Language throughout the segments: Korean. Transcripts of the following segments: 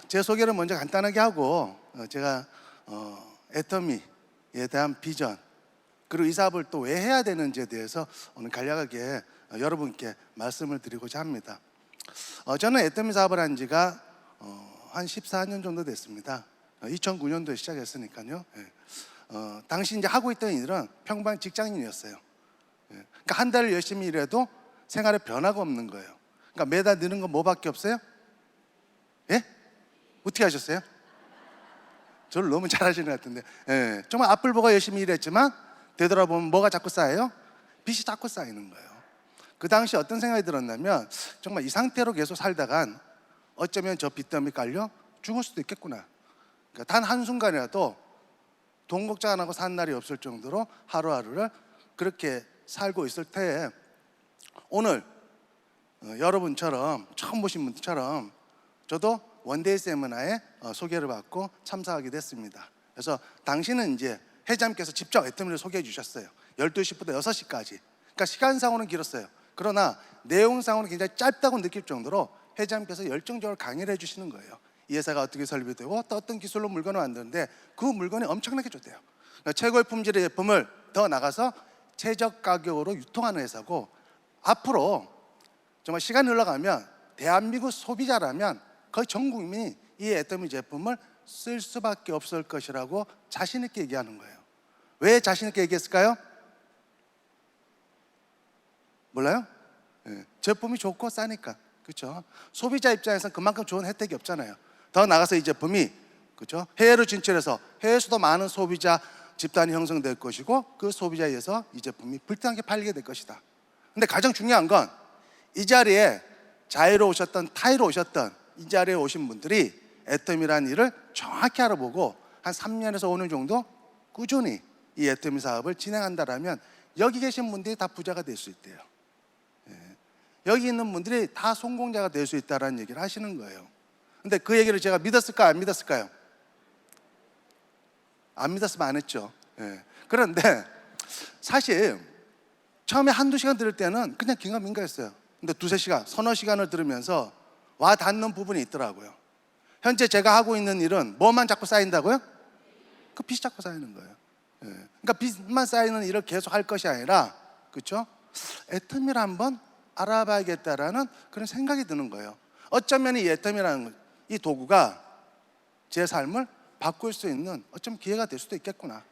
제 소개를 먼저 간단하게 하고 제가 애터미에 대한 비전, 그리고 이 사업을 또 왜 해야 되는지에 대해서 오늘 간략하게 여러분께 말씀을 드리고자 합니다. 저는 애터미 사업을 한 지가 한 14년 정도 됐습니다. 2009년도에 시작했으니까요. 당시 이제 하고 있던 일은 평범한 직장인이었어요. 그러니까 한 달을 열심히 일해도 생활에 변화가 없는 거예요. 그러니까 매달 느는 건 뭐밖에 없어요? 예? 어떻게 하셨어요? 저를 너무 잘하시는 것 같은데. 정말 앞을 보고 열심히 일했지만 되돌아보면 뭐가 자꾸 쌓여요? 빚이 자꾸 쌓이는 거예요. 그 당시 어떤 생각이 들었냐면, 정말 이 상태로 계속 살다간 어쩌면 저 빚더미 깔려 죽을 수도 있겠구나. 그러니까 단 한순간이라도 돈 걱정 안 하고 사는 날이 없을 정도로 하루하루를 그렇게 살고 있을 때에 오늘 여러분처럼, 처음 보신 분처럼 저도 원데이 세미나에 소개를 받고 참석하게 됐습니다. 그래서 당시는 이제 회장님께서 직접 애터미를 소개해 주셨어요. 12시부터 6시까지. 그러니까 시간상으로는 길었어요. 그러나 내용상으로는 굉장히 짧다고 느낄 정도로 회장님께서 열정적으로 강의를 해주시는 거예요. 이 회사가 어떻게 설비되고 또 어떤 기술로 물건을 만드는데 그 물건이 엄청나게 좋대요. 그러니까 최고의 품질의 제품을 더 나가서 최적 가격으로 유통하는 회사고, 앞으로 정말 시간이 흘러가면 대한민국 소비자라면 거의 전 국민이 이 애터미 제품을 쓸 수밖에 없을 것이라고 자신 있게 얘기하는 거예요. 왜 자신 있게 얘기했을까요? 몰라요? 제품이 좋고 싸니까. 그렇죠? 소비자 입장에서는 그만큼 좋은 혜택이 없잖아요. 더 나가서 이 제품이, 그렇죠? 해외로 진출해서 해외에서도 많은 소비자 집단이 형성될 것이고, 그 소비자에 의해서 이 제품이 불타게 팔리게 될 것이다. 근데 가장 중요한 건 이 자리에 자유로 오셨던, 타이로 오셨던 이 자리에 오신 분들이 애터미라는 일을 정확히 알아보고 한 3년에서 5년 정도 꾸준히 이 애터미 사업을 진행한다라면 여기 계신 분들이 다 부자가 될 수 있대요. 여기 있는 분들이 다 성공자가 될 수 있다는 얘기를 하시는 거예요. 근데 그 얘기를 제가 믿었을까요? 안 믿었을까요? 안 믿었으면 안 했죠. 그런데 사실 처음에 한두 시간 들을 때는 그냥 긴가민가했어요. 근데 두세 시간, 서너 시간을 들으면서 와 닿는 부분이 있더라고요. 현재 제가 하고 있는 일은 뭐만 자꾸 쌓인다고요? 그 빚이 자꾸 쌓이는 거예요. 그러니까 빚만 쌓이는 일을 계속 할 것이 아니라, 그렇죠? 애터미를 한번 알아봐야겠다라는 그런 생각이 드는 거예요. 어쩌면 이 애터미라는 이 도구가 제 삶을 바꿀 수 있는 어쩌면 기회가 될 수도 있겠구나.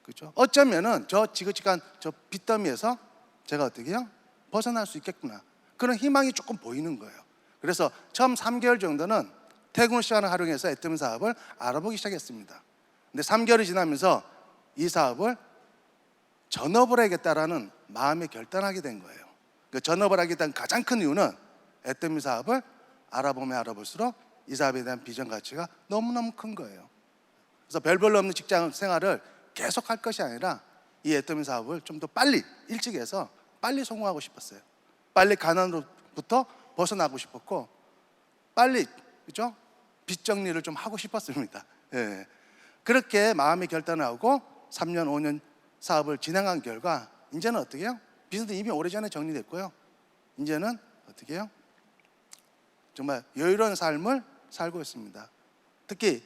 그렇죠? 어쩌면은 저 지긋지긋한 저 빚더미에서 제가 어떻게 해요? 벗어날 수 있겠구나. 그런 희망이 조금 보이는 거예요. 그래서 처음 3개월 정도는 퇴근 시간을 활용해서 애터미 사업을 알아보기 시작했습니다. 근데 3개월이 지나면서 이 사업을 전업을 하겠다라는 마음에 결단하게 된 거예요. 그 전업을 하게 된 가장 큰 이유는 애터미 사업을 알아보면 알아볼수록 이 사업에 대한 비전 가치가 너무너무 큰 거예요. 그래서 별 볼일 없는 직장 생활을 계속 할 것이 아니라 이 애터미 사업을 좀 더 빨리, 일찍 해서 빨리 성공하고 싶었어요. 빨리 가난으로부터 벗어나고 싶었고, 빨리, 그렇죠? 빚 정리를 좀 하고 싶었습니다. 그렇게 마음의 결단을 하고 3년, 5년 사업을 진행한 결과 이제는 어떻게 해요? 빚은 이미 오래전에 정리됐고요. 이제는 어떻게 해요? 정말 여유로운 삶을 살고 있습니다. 특히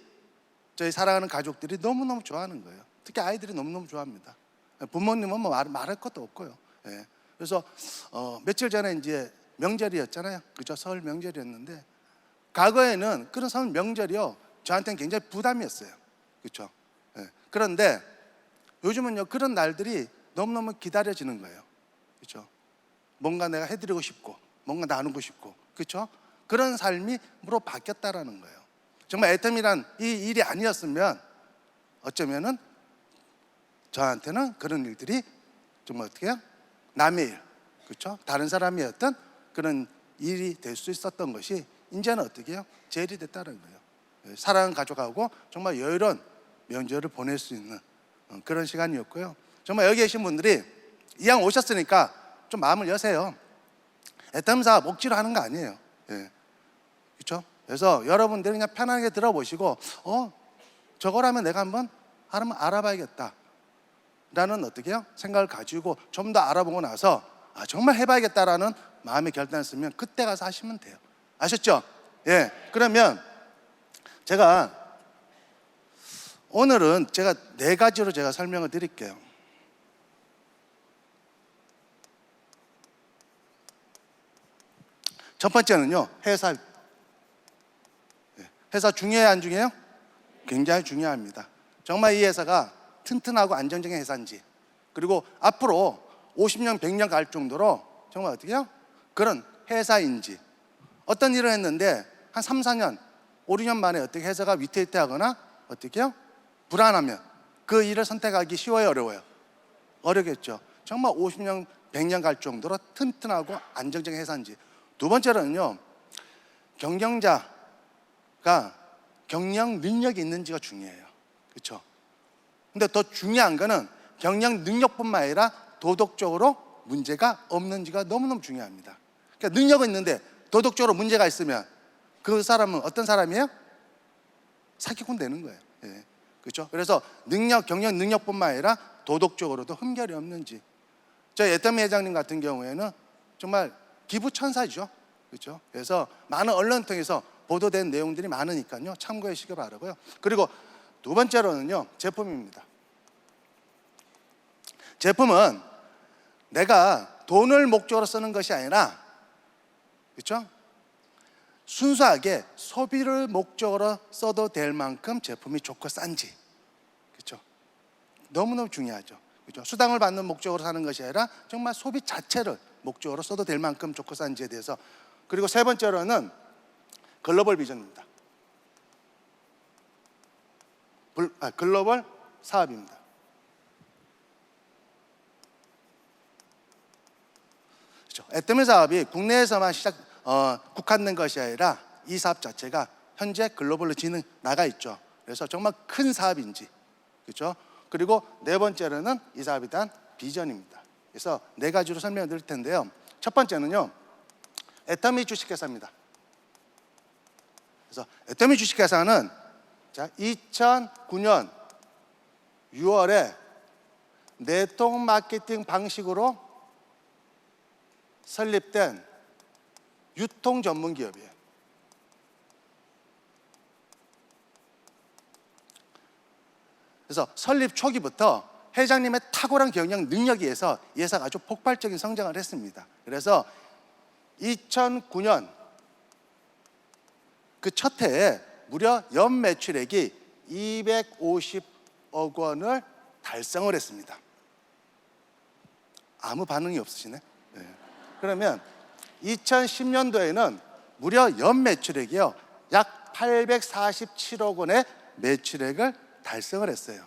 저희 사랑하는 가족들이 너무너무 좋아하는 거예요. 특히 아이들이 너무너무 좋아합니다. 부모님은 뭐 말할 것도 없고요. 그래서 며칠 전에 이제 명절이었잖아요. 그죠? 설 명절이었는데, 과거에는 그런 설 명절이요, 저한테는 굉장히 부담이었어요. 그렇죠? 그런데 요즘은요, 그런 날들이 너무너무 기다려지는 거예요. 그렇죠? 뭔가 내가 해드리고 싶고, 뭔가 나누고 싶고, 그렇죠? 그런 삶으로 바뀌었다라는 거예요. 정말 애터미란 이 일이 아니었으면 어쩌면은 저한테는 그런 일들이 정말 어떻게 해요? 남의 일, 그렇죠? 다른 사람이 어떤 그런 일이 될 수 있었던 것이 이제는 어떻게 해요? 제 일이 됐다는 거예요. 사랑하는 가족하고 정말 여유로운 명절을 보낼 수 있는 그런 시간이었고요. 정말 여기 계신 분들이 이왕 오셨으니까 좀 마음을 여세요. 애터미 사업 억지로 하는 거 아니에요. 그렇죠? 그래서 여러분들이 그냥 편하게 들어보시고, 저거라면 내가 한번 알아봐야겠다 라는 어떻게 해요? 생각을 가지고 좀 더 알아보고 나서 정말 해봐야겠다라는 마음의 결단을 쓰면 그때 가서 하시면 돼요. 아셨죠? 그 그러면 제가 오늘은 제가 4가지로 제가 설명을 드릴게요. 첫 번째는요, 회사. 회사 중요해요, 안 중요해요? 굉장히 중요합니다. 정말 이 회사가 튼튼하고 안정적인 회사인지, 그리고 앞으로 50년, 100년 갈 정도로 정말 어떻게 해요? 그런 회사인지. 어떤 일을 했는데 한 3, 4년, 5, 6년 만에 어떻게 회사가 위태위태하거나 어떻게 해요? 불안하면 그 일을 선택하기 쉬워요, 어려워요? 어렵겠죠. 정말 50년, 100년 갈 정도로 튼튼하고 안정적인 회사인지. 두 번째로는요, 경영자가 경영 능력이 있는지가 중요해요. 그렇죠? 근데 더 중요한 거는 경영 능력뿐만 아니라 도덕적으로 문제가 없는지가 너무너무 중요합니다. 그러니까 능력은 있는데 도덕적으로 문제가 있으면 그 사람은 어떤 사람이에요? 사기꾼 되는 거예요. 예. 그렇죠? 그래서 경영 능력뿐만 아니라 도덕적으로도 흠결이 없는지. 저희 애터미 회장님 같은 경우에는 정말 기부천사죠. 그렇죠? 그래서 많은 언론 통해서 보도된 내용들이 많으니까요, 참고해 주시기 바라고요. 그리고 두 번째로는요, 제품입니다. 제품은 내가 돈을 목적으로 쓰는 것이 아니라, 그렇죠? 순수하게 소비를 목적으로 써도 될 만큼 제품이 좋고 싼지, 그렇죠? 너무너무 중요하죠. 그렇죠? 수당을 받는 목적으로 사는 것이 아니라 정말 소비 자체를 목적으로 써도 될 만큼 좋고 싼지에 대해서. 그리고 세 번째로는 글로벌 비전입니다. 글로벌 사업입니다. 그렇죠? 애터미 사업이 국내에서만 국한된 것이 아니라 이 사업 자체가 현재 글로벌로 나가 있죠. 그래서 정말 큰 사업인지, 그렇죠? 그리고 네 번째로는 이 사업에 대한 비전입니다. 그래서 4가지로 설명을 드릴 텐데요. 첫 번째는요, 애터미 주식회사입니다. 그래서 애터미 주식회사는 2009년 6월에 네트워크 마케팅 방식으로 설립된 유통 전문 기업이에요. 그래서 설립 초기부터 회장님의 탁월한 경영 능력에 의해서 이 회사가 아주 폭발적인 성장을 했습니다. 그래서 2009년 그 첫 해에 무려 연 매출액이 250억 원을 달성을 했습니다. 아무 반응이 없으시네. 네. 그러면 2010년도에는 무려 연 매출액이요, 약 847억 원의 매출액을 달성을 했어요.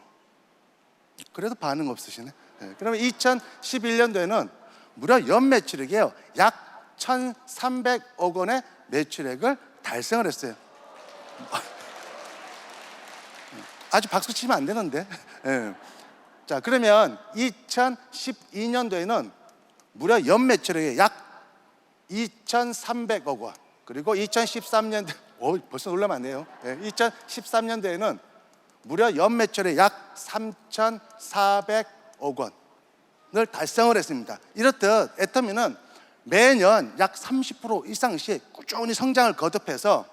그래도 반응 없으시네. 네. 그러면 2011년도에는 무려 연 매출액이요, 약 1,300억 원의 매출액을 달성을 했어요. 아주 박수 치면 안 되는데. 네. 자, 그러면 2012년도에는 무려 연 매출액이 약 2,300억 원. 그리고 2013년도, 벌써 놀라면 안 돼요. 2013년도에는 무려 연 매출액 약 3,400억 원을 달성을 했습니다. 이렇듯 애터미는 매년 약 30% 이상씩 꾸준히 성장을 거듭해서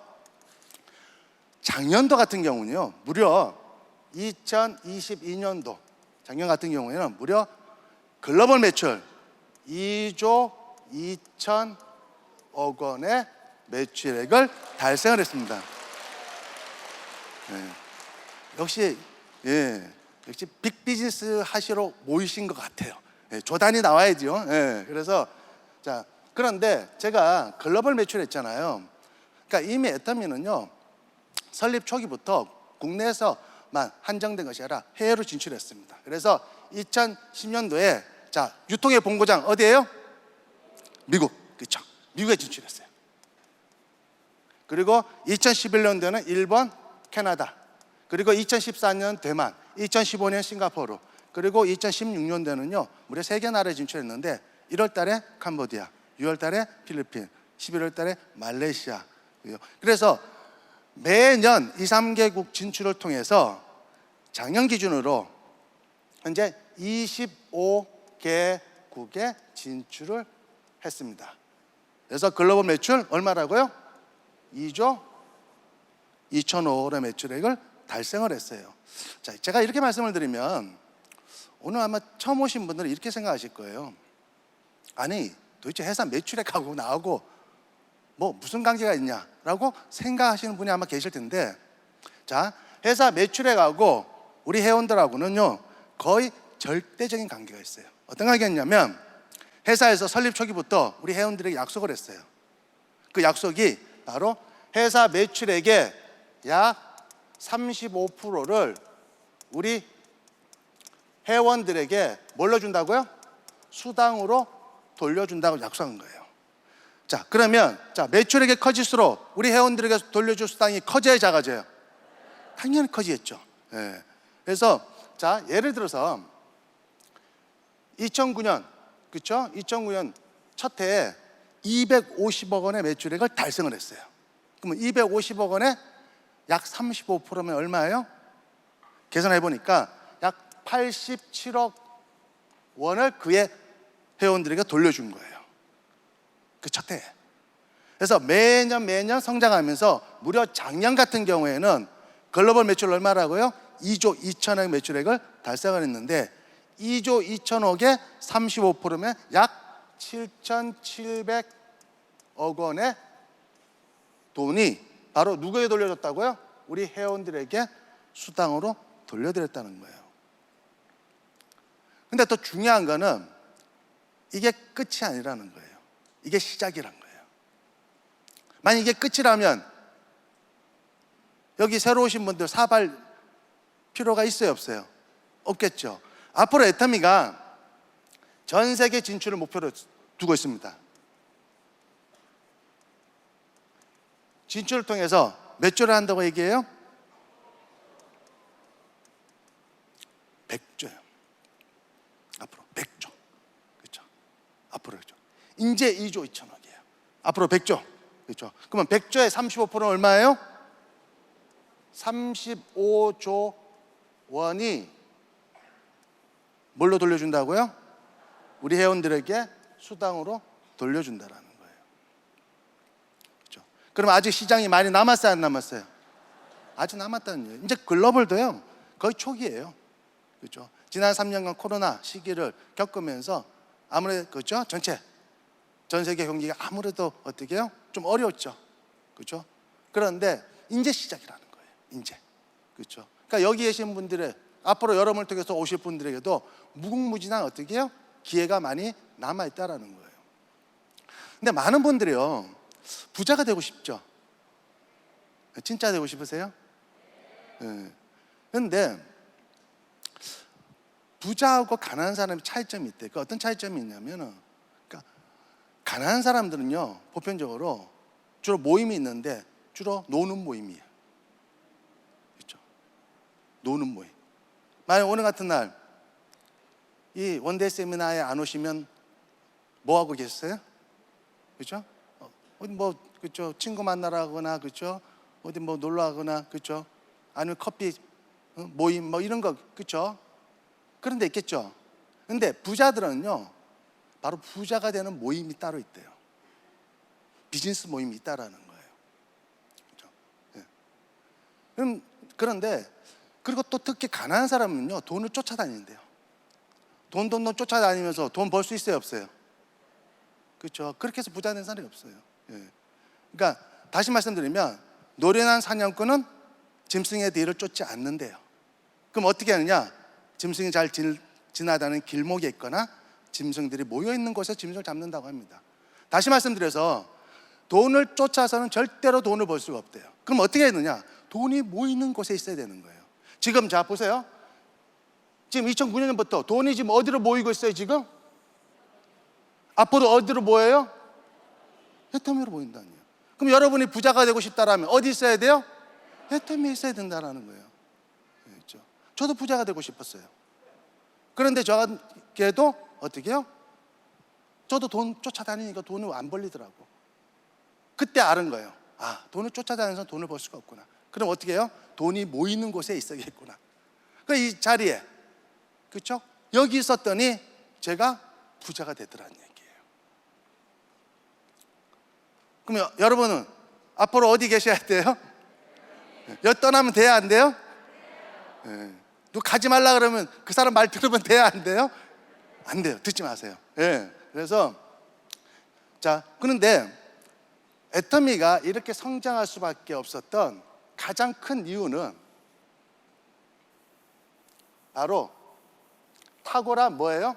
작년도 같은 경우는요, 무려 2022년도 작년 같은 경우에는 무려 글로벌 매출 2조 2천억 원의 매출액을 달성을 했습니다. 네. 역시 빅비즈니스 하시러 모이신 것 같아요. 조단이 나와야죠. 그래서 자, 그런데 제가 글로벌 매출 했잖아요. 그러니까 이미 애터미는요, 설립 초기부터 국내에서만 한정된 것이 아니라 해외로 진출했습니다. 그래서 2010년도에 유통의 본고장 어디예요? 미국. 그렇죠? 미국에 진출했어요. 그리고 2011년도에는 일본, 캐나다, 그리고 2014년 대만, 2015년 싱가포르, 그리고 2016년도에는요 무려 3개 나라에 진출했는데 1월 달에 캄보디아, 6월 달에 필리핀, 11월 달에 말레이시아. 그래서 매년 2, 3개국 진출을 통해서 작년 기준으로 현재 25개국에 진출을 했습니다. 그래서 글로벌 매출 얼마라고요? 2조 2,500억의 매출액을 달성을 했어요. 자, 제가 이렇게 말씀을 드리면 오늘 아마 처음 오신 분들은 이렇게 생각하실 거예요. 아니, 도대체 회사 매출액하고 나하고 뭐 무슨 관계가 있냐라고 생각하시는 분이 아마 계실 텐데, 자, 회사 매출액하고 우리 회원들하고는요 거의 절대적인 관계가 있어요. 어떤 관계가 있냐면, 회사에서 설립 초기부터 우리 회원들에게 약속을 했어요. 그 약속이 바로 회사 매출액의 약 35%를 우리 회원들에게 뭘로 준다고요? 수당으로 돌려준다고 약속한 거예요. 자, 그러면 매출액이 커질수록 우리 회원들에게 돌려줄 수당이 커져야 작아져요? 당연히 커지겠죠. 예. 그래서 자, 예를 들어서 2009년, 그렇죠? 2009년 첫 해에 250억 원의 매출액을 달성을 했어요. 그러면 250억 원에 약 35%면 얼마예요? 계산해 보니까 약 87억 원을 그의 회원들에게 돌려준 거예요. 그 첫 해에. 그래서 매년 성장하면서 무려 작년 같은 경우에는 글로벌 매출 얼마라고요? 2조 2천억 매출액을 달성을 했는데, 2조 2천억에 35%면 약 7,700억 원의 돈이 바로 누구에게 돌려줬다고요? 우리 회원들에게 수당으로 돌려드렸다는 거예요. 근데 또 중요한 거는 이게 끝이 아니라는 거예요. 이게 시작이란 거예요. 만약 이게 끝이라면 여기 새로 오신 분들 사발 필요가 있어요, 없어요? 없겠죠. 앞으로 애터미가 전 세계 진출을 목표로 두고 있습니다. 진출을 통해서 몇 조를 한다고 얘기해요? 100조요. 앞으로 100조. 그렇죠? 앞으로 100조. 이제 2조 2천억이에요. 앞으로 100조. 그렇죠? 그러면 100조의 35%는 얼마예요? 35조 원이 뭘로 돌려준다고요? 우리 회원들에게 수당으로 돌려준다라는 거예요. 그렇죠? 그럼 아직 시장이 많이 남았어요, 안 남았어요? 아직 남았다는 거예요. 이제 글로벌도요 거의 초기예요. 그렇죠? 지난 3년간 코로나 시기를 겪으면서 아무래도 그렇죠? 전 세계 경기가 아무래도 어떻게 해요? 좀 어려웠죠. 그렇죠? 그런데 이제 시작이라는 거예요. 이제. 그렇죠? 그러니까 여기 계신 분들의 앞으로 여러분을 통해서 오실 분들에게도 무궁무진한 어떻게 해요? 기회가 많이 남아 있다라는 거예요. 근데 많은 분들이요 부자가 되고 싶죠. 진짜 되고 싶으세요? 네. 근데 부자하고 가난한 사람의 차이점이 있대요. 그 어떤 차이점이 있냐면은, 그러니까 가난한 사람들은요 보편적으로 주로 모임이 있는데 주로 노는 모임이에요. 그렇죠? 노는 모임. 만약 오늘 같은 날 이 원데이 세미나에 안 오시면 뭐 하고 계셨어요? 그렇죠? 어디 뭐 그렇죠? 친구 만나러 가거나, 그렇죠? 어디 뭐 놀러 가거나, 그렇죠? 아니면 커피 모임 뭐 이런 거, 그렇죠? 그런 데 있겠죠. 근데 부자들은요 바로 부자가 되는 모임이 따로 있대요. 비즈니스 모임이 있다라는 거예요. 그렇죠? 네. 그런데 그리고 또 특히 가난한 사람은요 돈을 쫓아다니는데요. 돈 쫓아다니면서 돈 벌 수 있어요, 없어요? 그렇죠? 그렇게 해서 부자 된 사람이 없어요. 예. 그러니까 다시 말씀드리면 노련한 사냥꾼은 짐승의 뒤를 쫓지 않는데요. 그럼 어떻게 하느냐? 짐승이 잘 지나다니는 길목에 있거나 짐승들이 모여 있는 곳에 짐승을 잡는다고 합니다. 다시 말씀드려서 돈을 쫓아서는 절대로 돈을 벌 수가 없대요. 그럼 어떻게 해야 되느냐? 돈이 모이는 곳에 있어야 되는 거예요. 지금 자 보세요. 지금 2009년부터 돈이 지금 어디로 모이고 있어요? 지금 앞으로 어디로 모여요? 애터미로 모인다니요. 그럼 여러분이 부자가 되고 싶다라면 어디 있어야 돼요? 애터미에 있어야 된다라는 거예요. 그렇죠? 저도 부자가 되고 싶었어요. 그런데 저에게도 어떻게 해요? 저도 돈 쫓아다니니까 돈을 안 벌리더라고. 그때 알은 거예요. 아, 돈을 쫓아다니면서 돈을 벌 수가 없구나. 그럼 어떻게 해요? 돈이 모이는 곳에 있어야겠구나. 이 자리에, 그렇죠? 여기 있었더니 제가 부자가 되더라는 얘기예요. 그러면 여러분은 앞으로 어디 계셔야 돼요? 여 떠나면 돼야 안 돼요? 예. 누가 가지 말라 그러면 그 사람 말 들으면 돼야 안 돼요? 안 돼요. 듣지 마세요. 예. 그래서 자, 그런데 애터미가 이렇게 성장할 수밖에 없었던 가장 큰 이유는 바로 탁월한 뭐예요?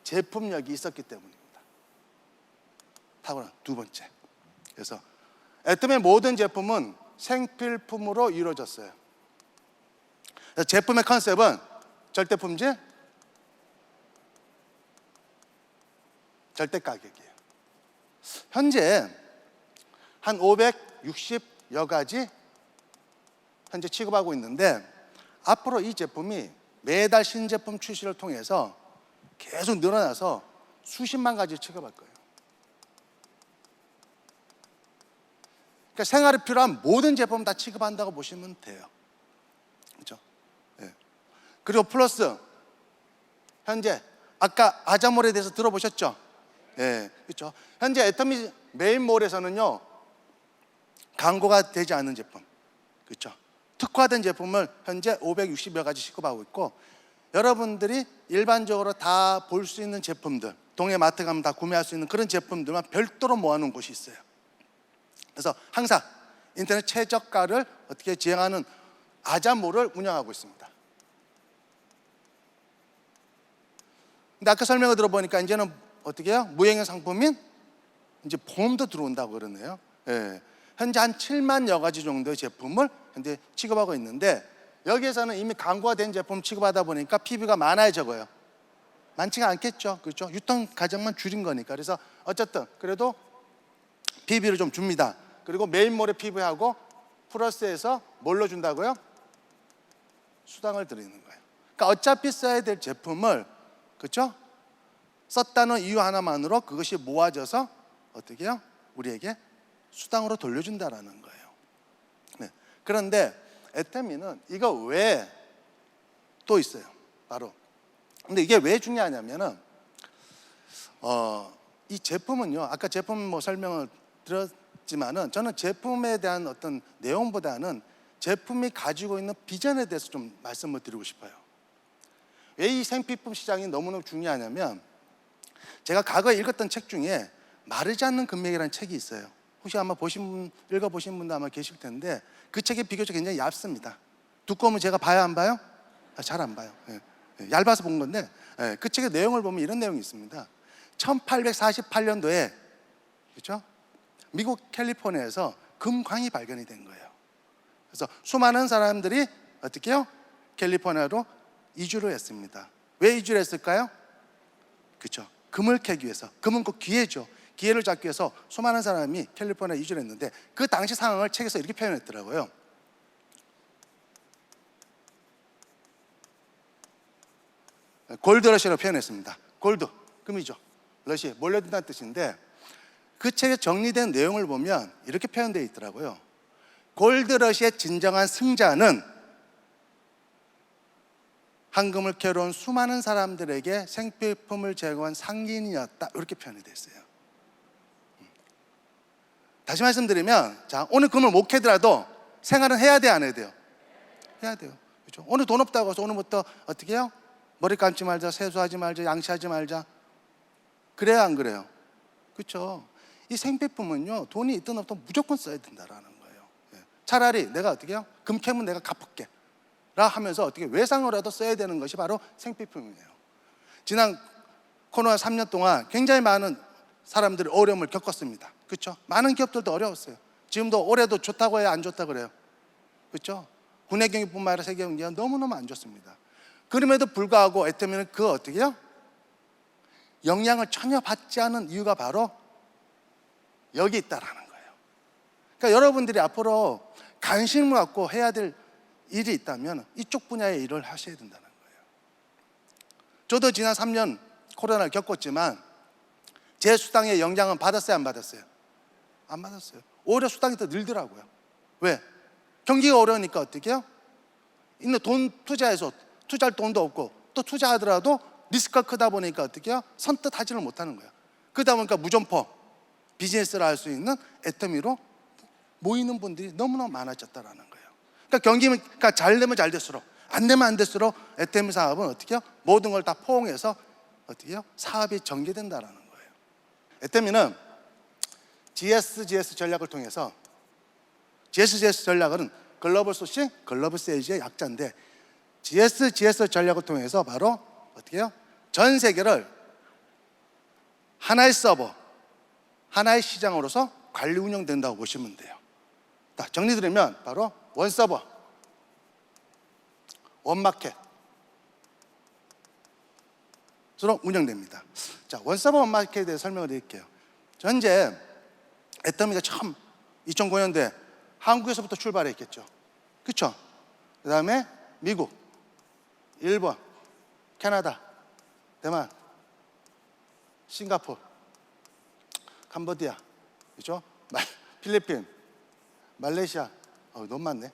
제품력이 있었기 때문입니다. 탁월한 두 번째. 그래서 애터미의 모든 제품은 생필품으로 이루어졌어요. 제품의 컨셉은 절대 품질, 절대 가격이에요. 현재 한 560여 가지 현재 취급하고 있는데 앞으로 이 제품이 매달 신제품 출시를 통해서 계속 늘어나서 수십만 가지 취급할 거예요. 그러니까 생활에 필요한 모든 제품 다 취급한다고 보시면 돼요. 그렇죠? 네. 그리고 플러스 현재 아까 아자몰에 대해서 들어보셨죠? 네, 그렇죠. 현재 애터미 메인몰에서는요 광고가 되지 않는 제품, 그렇죠. 특화된 제품을 현재 560여 가지 취급하고 있고 여러분들이 일반적으로 다 볼 수 있는 제품들, 동해 마트 가면 다 구매할 수 있는 그런 제품들만 별도로 모아놓은 곳이 있어요. 그래서 항상 인터넷 최저가를 어떻게 지향하는 아자몰을 운영하고 있습니다. 근데 아까 설명을 들어보니까 이제는 어떻게 해요? 무형의 상품인 이제 보험도 들어온다고 그러네요. 예. 현재 한 7만여 가지 정도의 제품을 현재 취급하고 있는데 여기에서는 이미 광고가 된 제품 취급하다 보니까 PB가 많아요, 적어요? 많지가 않겠죠, 그렇죠? 유통 과정만 줄인 거니까. 그래서 어쨌든 그래도 PB를 좀 줍니다. 그리고 메인몰에 PB하고 플러스해서 뭘로 준다고요? 수당을 드리는 거예요. 그러니까 어차피 써야 될 제품을, 그렇죠? 썼다는 이유 하나만으로 그것이 모아져서 어떻게 해요? 우리에게 수당으로 돌려준다라는 거예요. 네. 그런데 애터미는 이거 외에 또 있어요. 바로. 근데 이게 왜 중요하냐면은 이 제품은요. 아까 제품 뭐 설명을 드렸지만은 저는 제품에 대한 어떤 내용보다는 제품이 가지고 있는 비전에 대해서 좀 말씀을 드리고 싶어요. 왜 이 생필품 시장이 너무너무 중요하냐면 제가 과거에 읽었던 책 중에 마르지 않는 금맥이라는 책이 있어요. 혹시 아마 읽어보신 분도 아마 계실 텐데 그 책이 비교적 굉장히 얇습니다. 두꺼우면 제가 봐야 안 봐요? 잘 안 봐요. 얇아서 본 건데 그 책의 내용을 보면 이런 내용이 있습니다. 1848년도에 그렇죠? 미국 캘리포니아에서 금광이 발견이 된 거예요. 그래서 수많은 사람들이 어떻게 해요? 캘리포니아로 이주를 했습니다. 왜 이주를 했을까요? 그렇죠. 금을 캐기 위해서. 금은 꼭 기회죠. 기회를 잡기 위해서 수많은 사람이 캘리포니아 이주를 했는데 그 당시 상황을 책에서 이렇게 표현했더라고요. 골드러시라고 표현했습니다. 골드, 금이죠. 러시, 몰려든다는 뜻인데 그 책에 정리된 내용을 보면 이렇게 표현되어 있더라고요. 골드러시의 진정한 승자는 황금을 캐러온 수많은 사람들에게 생필품을 제공한 상인이었다. 이렇게 표현이 되어 있어요. 다시 말씀드리면 자, 오늘 금을 못 캐더라도 생활은 해야 돼요, 안 해야 돼요? 해야 돼요. 그렇죠? 오늘 돈 없다고 해서 오늘부터 어떻게 해요? 머리 감지 말자, 세수하지 말자, 양치하지 말자. 그래야 안 그래요? 그렇죠? 이 생필품은요, 돈이 있든 없든 무조건 써야 된다라는 거예요. 차라리 내가 어떻게 해요? 금 캐면 내가 갚을게 라 하면서 어떻게 외상으로라도 써야 되는 것이 바로 생필품이에요. 지난 코로나 3년 동안 굉장히 많은 사람들이 어려움을 겪었습니다. 그렇죠? 많은 기업들도 어려웠어요. 지금도 올해도 좋다고 해야 안 좋다고 그래요. 그렇죠? 국내 경기뿐만 아니라 세계 경기가 너무너무 안 좋습니다. 그럼에도 불구하고 애터미는 그 어떻게 해요? 영향을 전혀 받지 않은 이유가 바로 여기 있다라는 거예요. 그러니까 여러분들이 앞으로 관심을 갖고 해야 될 일이 있다면 이쪽 분야의 일을 하셔야 된다는 거예요. 저도 지난 3년 코로나를 겪었지만 제 수당의 영향은 받았어요, 안 받았어요? 안 받았어요. 오히려 수당이 더 늘더라고요. 왜? 경기가 어려우니까 어떻게 해요? 있는 돈 투자해서 투자할 돈도 없고 또 투자하더라도 리스크가 크다 보니까 어떻게 해요? 선뜻 하지를 못하는 거예요. 그러다 보니까 무점포 비즈니스를 할 수 있는 애터미로 모이는 분들이 너무너무 많아졌다라는 거예요. 그러니까 그러니까 잘 되면 잘 될수록, 안 되면 안 될수록 애터미 사업은 어떻게 해요? 모든 걸 다 포옹해서 어떻게 해요? 사업이 전개된다라는 거예요. 애터미는 GSGS 전략을 통해서, GSGS 전략은 글로벌 소싱, 글로벌 세일즈의 약자인데, GSGS 전략을 통해서 바로 어떻게 해요? 전 세계를 하나의 서버, 하나의 시장으로서 관리 운영된다고 보시면 돼요. 정리드리면 바로 원 서버, 원 마켓으로 운영됩니다. 자, 원 서버 원 마켓에 대해 설명을 드릴게요. 현재 애터미가 처음 2009년도에 한국에서부터 출발했겠죠. 그렇죠? 그 다음에 미국, 일본, 캐나다, 대만, 싱가포르, 캄보디아, 그렇죠? 필리핀, 말레이시아, 너무 많네.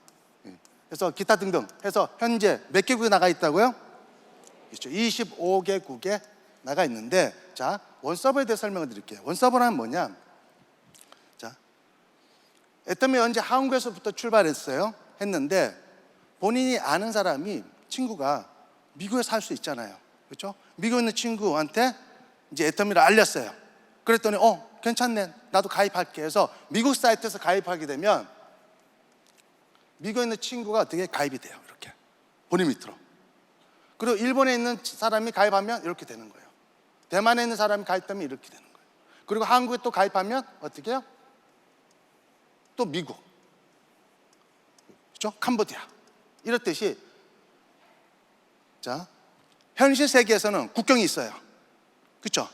그래서 기타 등등 해서 현재 몇 개국에 나가 있다고요? 그렇죠. 25개국에 나가 있는데, 자, 원서버에 대해 설명을 드릴게요. 원서버란 뭐냐? 자, 애터미 현재 한국에서부터 출발했어요. 했는데 본인이 아는 사람이, 친구가 미국에 살 수 있잖아요. 그렇죠? 미국에 있는 친구한테 이제 애터미를 알렸어요. 그랬더니 괜찮네, 나도 가입할게 해서 미국 사이트에서 가입하게 되면 미국에 있는 친구가 어떻게 가입이 돼요. 이렇게 본인 밑으로. 그리고 일본에 있는 사람이 가입하면 이렇게 되는 거예요. 대만에 있는 사람이 가입하면 이렇게 되는 거예요. 그리고 한국에 또 가입하면 어떻게 해요? 또 미국, 그렇죠? 캄보디아. 이렇듯이, 자, 현실 세계에서는 국경이 있어요. 그렇죠?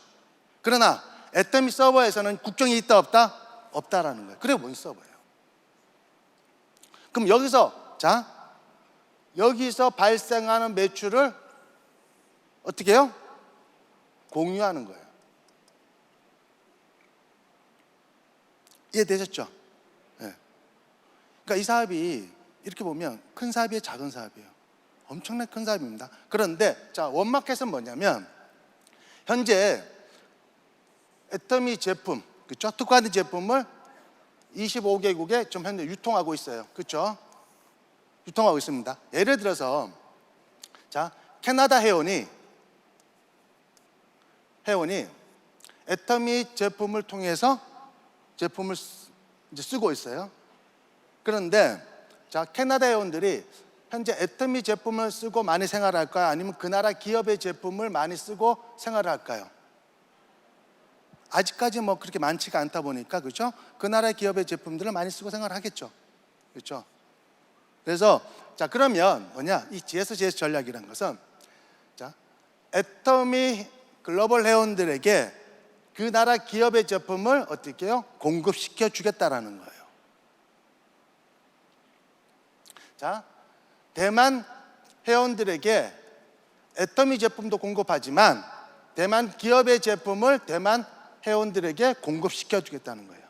그러나 애터미 서버에서는 국경이 있다 없다? 없다라는 거예요. 그게 원 서버예요. 그럼 여기서 발생하는 매출을 어떻게 해요? 공유하는 거예요. 이해되셨죠? 네. 그러니까 이 사업이 이렇게 보면 큰 사업이에요, 작은 사업이에요? 엄청나게 큰 사업입니다. 그런데 자, 원마켓은 뭐냐면 현재 애터미 제품, 그렇죠? 특화된 제품을 25개국에 좀 현재 유통하고 있어요. 그렇죠? 유통하고 있습니다. 예를 들어서, 자, 캐나다 회원이 애터미 제품을 통해서 제품을 이제 쓰고 있어요. 그런데 자, 캐나다 회원들이 현재 애터미 제품을 쓰고 많이 생활할까요? 아니면 그 나라 기업의 제품을 많이 쓰고 생활할까요? 아직까지 뭐 그렇게 많지가 않다 보니까, 그렇죠? 그 나라의 기업의 제품들을 많이 쓰고 생활하겠죠. 그렇죠? 그래서 자, 그러면 뭐냐? 이 GSGS 전략이라는 것은, 자, 애터미 글로벌 회원들에게 그 나라 기업의 제품을 어떻게 해요? 공급시켜 주겠다라는 거예요. 자, 대만 회원들에게 애터미 제품도 공급하지만 대만 기업의 제품을 대만 회원들에게 공급시켜 주겠다는 거예요.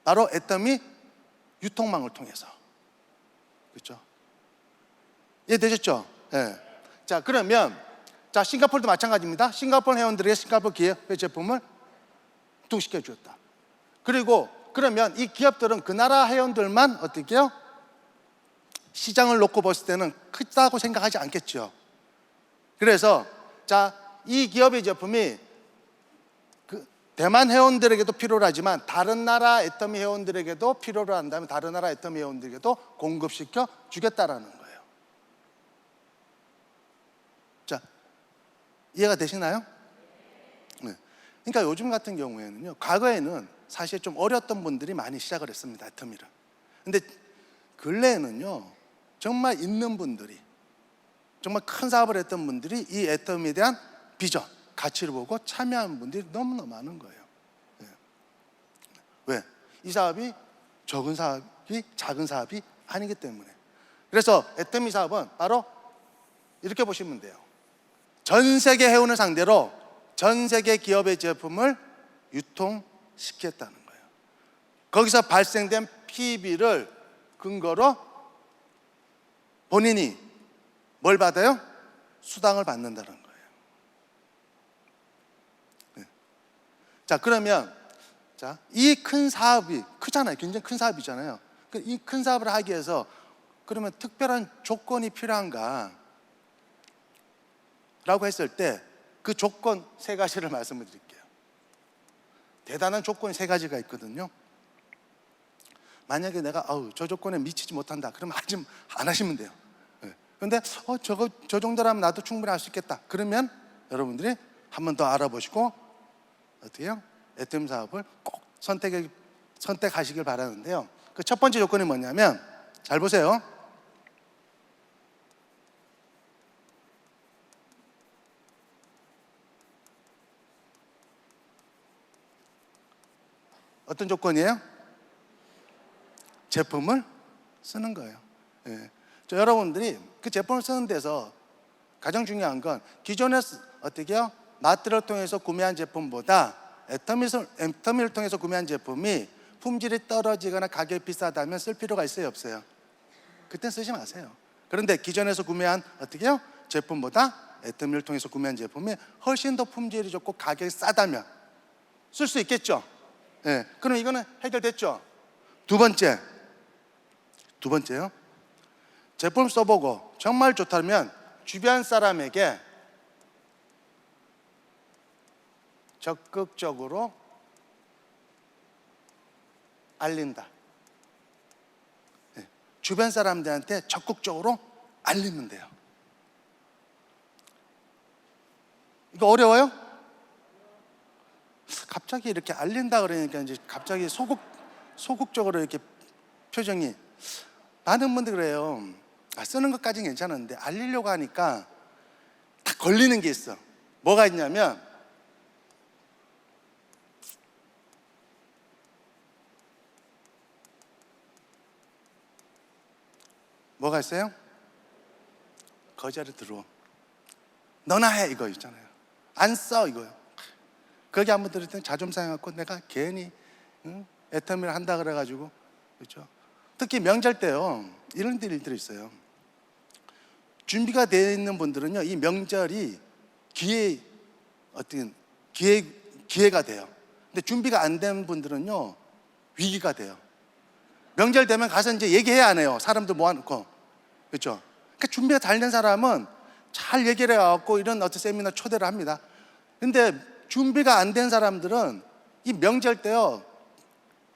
바로 애터미 유통망을 통해서. 그렇죠? 이해되셨죠? 네. 자, 그러면 자, 싱가포르도 마찬가지입니다. 싱가포르 회원들에게 싱가포르 기업의 제품을 유통시켜 주었다. 그리고 그러면 이 기업들은 그 나라 회원들만 어떻게 해요? 시장을 놓고 봤을 때는 크다고 생각하지 않겠죠. 그래서 자, 이 기업의 제품이 그 대만 회원들에게도 필요로 하지만 다른 나라 애터미 회원들에게도 필요로 한다면 다른 나라 애터미 회원들에게도 공급시켜 주겠다라는 거예요. 자, 이해가 되시나요? 네. 그러니까 요즘 같은 경우에는요, 과거에는 사실 좀 어렸던 분들이 많이 시작을 했습니다, 애터미를. 근데 근래에는요, 정말 있는 분들이, 정말 큰 사업을 했던 분들이 이 애터미에 대한 비전, 가치를 보고 참여하는 분들이 너무나 많은 거예요. 네. 왜? 이 사업이 적은 사업이 작은 사업이 아니기 때문에. 그래서 애터미 사업은 바로 이렇게 보시면 돼요. 전 세계 회원을 상대로 전 세계 기업의 제품을 유통시켰다는 거예요. 거기서 발생된 PB를 근거로 본인이 뭘 받아요? 수당을 받는다는 거예요. 네. 자, 그러면 자, 이 큰 사업이 크잖아요. 굉장히 큰 사업이잖아요. 이 큰 사업을 하기 위해서 그러면 특별한 조건이 필요한가? 라고 했을 때 그 조건 세 가지를 말씀을 드릴게요. 대단한 조건이 세 가지가 있거든요. 만약에 내가 저 조건에 미치지 못한다, 그러면 안 하시면 돼요. 그런데 저 정도라면 나도 충분히 할 수 있겠다, 그러면 여러분들이 한 번 더 알아보시고 어떻게 해요? 애터미 사업을 꼭 선택하시길 바라는데요. 그 첫 번째 조건이 뭐냐면, 잘 보세요. 어떤 조건이에요? 제품을 쓰는 거예요. 여러분들이 그 제품을 쓰는 데서 가장 중요한 건 기존에 어떻게 해요? 마트를 통해서 구매한 제품보다 애터미를 통해서 구매한 제품이 품질이 떨어지거나 가격이 비싸다면 쓸 필요가 있어요, 없어요? 그땐 쓰지 마세요. 그런데 기존에서 구매한 어떻게 해요? 제품보다 애터미를 통해서 구매한 제품이 훨씬 더 품질이 좋고 가격이 싸다면 쓸 수 있겠죠? 그럼 이거는 해결됐죠? 두 번째요. 제품 써보고 정말 좋다면 주변 사람에게 적극적으로 알린다. 주변 사람들한테 적극적으로 알리면 돼요. 이거 어려워요? 갑자기 이렇게 알린다 그러니까 이제 갑자기 소극적으로 이렇게 표정이, 많은 분들이 그래요. 쓰는 것까지는 괜찮은데 알리려고 하니까 다 걸리는 게 있어. 뭐가 있냐면, 뭐가 있어요? 거절이 들어오. 너나 해, 이거 있잖아요. 안 써, 이거요. 거기 한번 들을 땐 자존심 상해갖고 내가 괜히 애터미를 한다 그래가지고, 그렇죠? 특히 명절 때요, 이런 일들이 있어요. 준비가 되어 있는 분들은요, 이 명절이 기회가 돼요. 근데 준비가 안 된 분들은요, 위기가 돼요. 명절 되면 가서 이제 얘기해야 안 해요. 사람들 모아놓고, 그렇죠? 그러니까 준비가 잘 된 사람은 잘 얘기를 해갖고 이런 어떤 세미나 초대를 합니다. 근데 준비가 안 된 사람들은 이 명절 때요,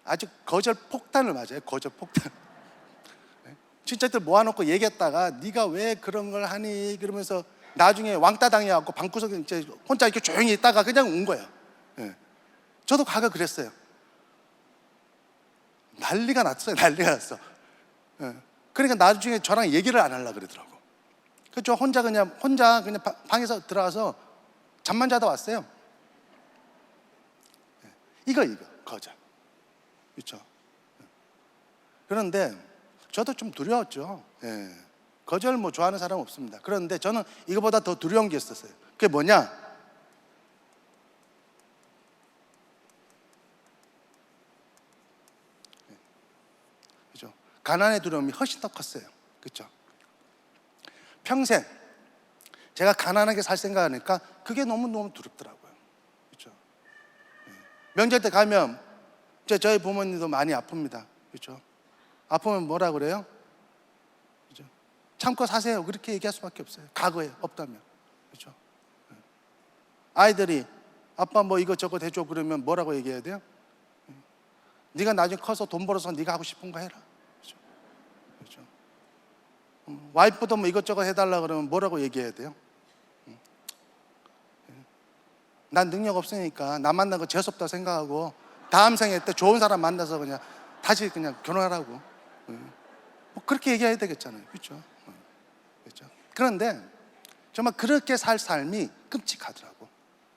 아주 거절 폭탄을 맞아요. 거절 폭탄. 친척들 모아놓고 얘기했다가 네가 왜 그런 걸 하니 그러면서 나중에 왕따 당해갖고 방구석에 이제 혼자 이렇게 조용히 있다가 그냥 온 거예요. 저도 과거 그랬어요. 난리가 났어요. 그러니까 나중에 저랑 얘기를 안 하려고 그러더라고. 그렇죠? 혼자 그냥 방에서 들어가서 잠만 자다 왔어요. 이거 거절. 그렇죠? 그런데 저도 좀 두려웠죠. 거절 좋아하는 사람 없습니다. 그런데 저는 이거보다 더 두려운 게 있었어요. 그게 뭐냐? 그렇죠? 가난의 두려움이 훨씬 더 컸어요. 그렇죠? 평생 제가 가난하게 살 생각하니까 그게 너무너무 두렵더라고요. 그렇죠? 명절 때 가면 저희 부모님도 많이 아픕니다. 그렇죠? 아프면 뭐라 그래요? 그렇죠? 참고 사세요. 그렇게 얘기할 수밖에 없어요. 과거에 없다면. 그렇죠? 아이들이 아빠 뭐 이것저것 해줘 그러면 뭐라고 얘기해야 돼요? 네가 나중에 커서 돈 벌어서 네가 하고 싶은 거 해라. 그렇죠? 그렇죠? 와이프도 뭐 이것저것 해달라 그러면 뭐라고 얘기해야 돼요? 난 능력 없으니까 나 만난 거 재수없다 생각하고 다음 생에 때 좋은 사람 만나서 그냥 다시 그냥 결혼하라고, 뭐 그렇게 얘기해야 되겠잖아요. 그렇죠? 그렇죠? 그런데 정말 그렇게 살 삶이 끔찍하더라고.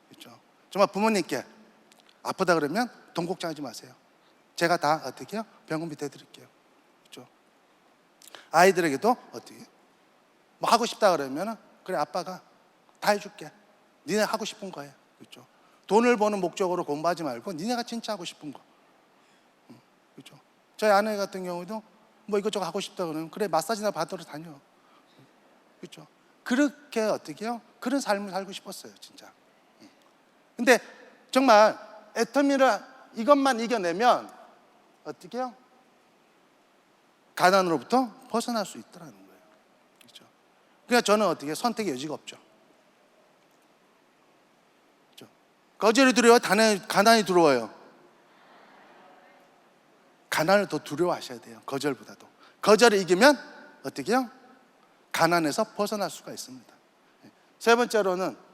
그렇죠? 정말 부모님께 아프다 그러면 돈 걱정하지 마세요. 제가 다 어떻게 해요? 병원비 대드릴게요. 그렇죠? 아이들에게도 어떻게 뭐 하고 싶다 그러면 그래 아빠가 다 해줄게. 니네 하고 싶은 거 해. 그렇죠? 돈을 버는 목적으로 공부하지 말고 니네가 진짜 하고 싶은 거. 그렇죠? 저희 아내 같은 경우도 뭐 이것저것 하고 싶다 그러면 그래 마사지나 받으러 다녀. 그렇죠? 그렇게 어떻게 해요? 그런 삶을 살고 싶었어요, 진짜. 근데 정말 애터미를 이것만 이겨내면 어떻게 해요? 가난으로부터 벗어날 수 있다는 거예요. 그렇죠? 그러니까 저는 어떻게 선택의 여지가 없죠. 그렇죠? 거절이 두려워요? 가난이 두려워요? 가난을 더 두려워하셔야 돼요. 거절보다도. 거절을 이기면 어떻게 해요? 가난에서 벗어날 수가 있습니다. 세 번째로는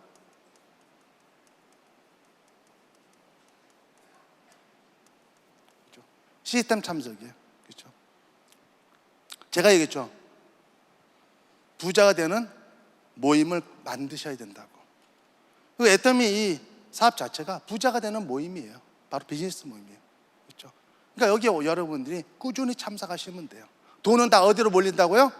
시스템 참석이에요. 그렇죠? 제가 얘기했죠. 부자가 되는 모임을 만드셔야 된다고. 그 애터미 이 사업 자체가 부자가 되는 모임이에요. 바로 비즈니스 모임이에요. 그렇죠? 그러니까 여기 여러분들이 꾸준히 참석하시면 돼요. 돈은 다 어디로 몰린다고요?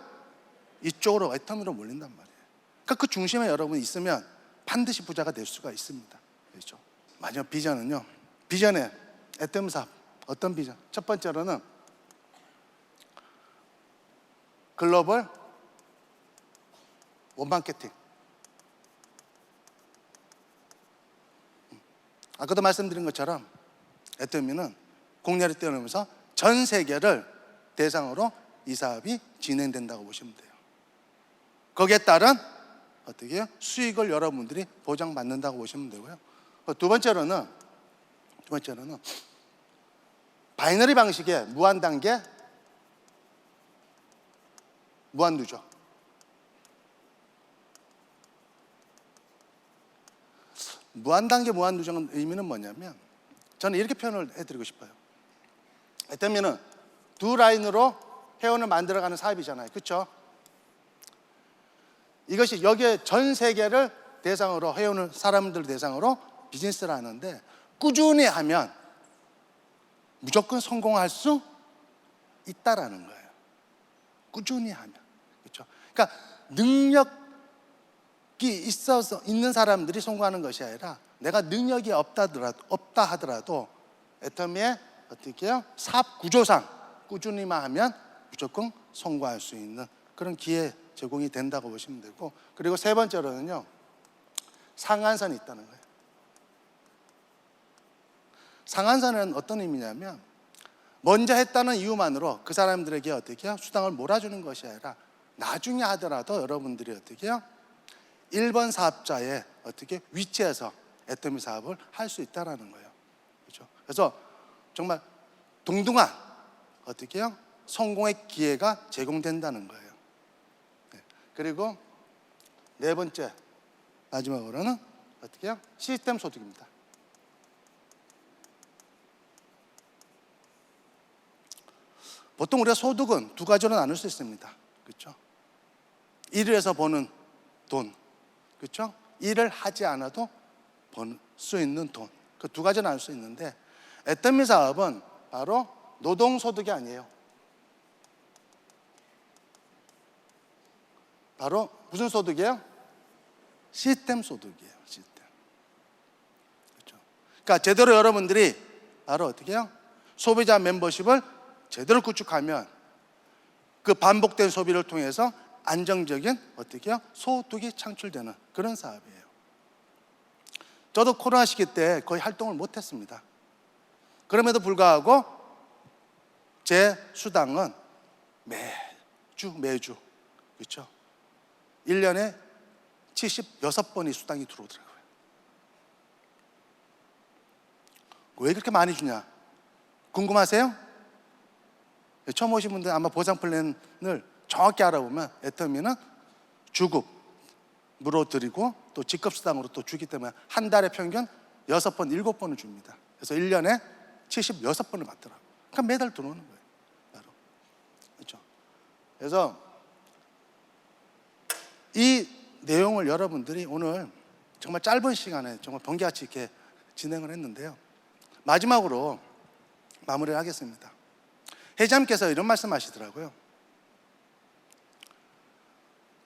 이쪽으로, 애터미로 몰린단 말이에요. 그러니까 그 중심에 여러분이 있으면 반드시 부자가 될 수가 있습니다. 그렇죠? 마지막 비전은요. 비전의 애터미 사업. 어떤 비전? 첫 번째로는 글로벌 원마케팅. 아까도 말씀드린 것처럼 애터미는 공략을 뛰어넘으면서 전 세계를 대상으로 이 사업이 진행된다고 보시면 돼요. 거기에 따른 어떻게 해요? 수익을 여러분들이 보장받는다고 보시면 되고요. 두 번째로는 바이너리 방식의 무한단계, 무한누적. 무한단계, 무한누적은 의미는 뭐냐면 저는 이렇게 표현을 해드리고 싶어요. 애터미는 두 라인으로 회원을 만들어가는 사업이잖아요. 그렇죠? 이것이 여기에 전 세계를 대상으로 회원을 사람들 대상으로 비즈니스를 하는데 꾸준히 하면 무조건 성공할 수 있다라는 거예요. 꾸준히 하면. 그렇죠? 그러니까 능력이 있어서 있는 사람들이 성공하는 것이 아니라 내가 능력이 없다 하더라도 애터미의 어떻게 해요? 사업 구조상 꾸준히만 하면 무조건 성공할 수 있는 그런 기회 제공이 된다고 보시면 되고, 그리고 세 번째로는요, 상한선이 있다는 거예요. 상한선은 어떤 의미냐면 먼저 했다는 이유만으로 그 사람들에게 어떻게 해요? 수당을 몰아주는 것이 아니라 나중에 하더라도 여러분들이 어떻게 해요? 1번 사업자의 어떻게 위치에서 애터미 사업을 할 수 있다는 거예요. 그렇죠? 그래서 정말 동등한 어떻게 해요? 성공의 기회가 제공된다는 거예요. 네. 그리고 네 번째 마지막으로는 어떻게 해요? 시스템 소득입니다. 보통 우리가 소득은 두 가지로 나눌 수 있습니다. 그렇죠? 일을 해서 버는 돈, 그렇죠? 일을 하지 않아도 번 수 있는 돈, 그 두 가지로 나눌 수 있는데 애터미 사업은 바로 노동소득이 아니에요. 바로 무슨 소득이에요? 시스템 소득이에요. 시스템. 그렇죠? 그러니까 제대로 여러분들이 바로 어떻게 해요? 소비자 멤버십을 제대로 구축하면 그 반복된 소비를 통해서 안정적인 어떻게 해요? 소득이 창출되는 그런 사업이에요. 저도 코로나 시기 때 거의 활동을 못했습니다. 그럼에도 불구하고 제 수당은 매주 그렇죠? 1년에 76번이 수당이 들어오더라고요. 왜 그렇게 많이 주냐? 궁금하세요? 처음 오신 분들 아마 보상 플랜을 정확히 알아보면 애터미는 주급으로 드리고 또 직급수당으로 또 주기 때문에 한 달에 평균 6번, 7번을 줍니다. 그래서 1년에 76번을 받더라고요. 그러니까 매달 들어오는 거예요. 바로. 그렇죠? 그래서 이 내용을 여러분들이 오늘 정말 짧은 시간에 정말 번개같이 이렇게 진행을 했는데요. 마지막으로 마무리를 하겠습니다. 회장님께서 이런 말씀하시더라고요.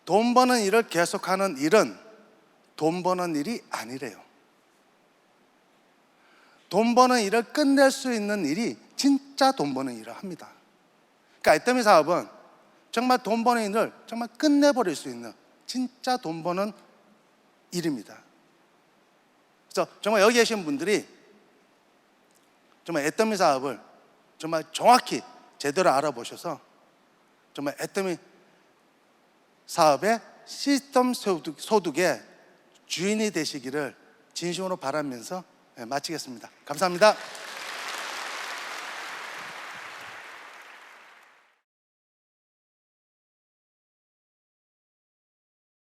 돈 버는 일을 계속하는 일은 돈 버는 일이 아니래요. 돈 버는 일을 끝낼 수 있는 일이 진짜 돈 버는 일을 합니다. 그러니까 애터미 사업은 정말 돈 버는 일을 정말 끝내버릴 수 있는 진짜 돈 버는 일입니다. 그래서 정말 여기 계신 분들이 정말 애터미 사업을 정말 정확히 제대로 알아보셔서 정말 애터미 사업의 시스템 소득의 주인이 되시기를 진심으로 바라면서 마치겠습니다. 감사합니다.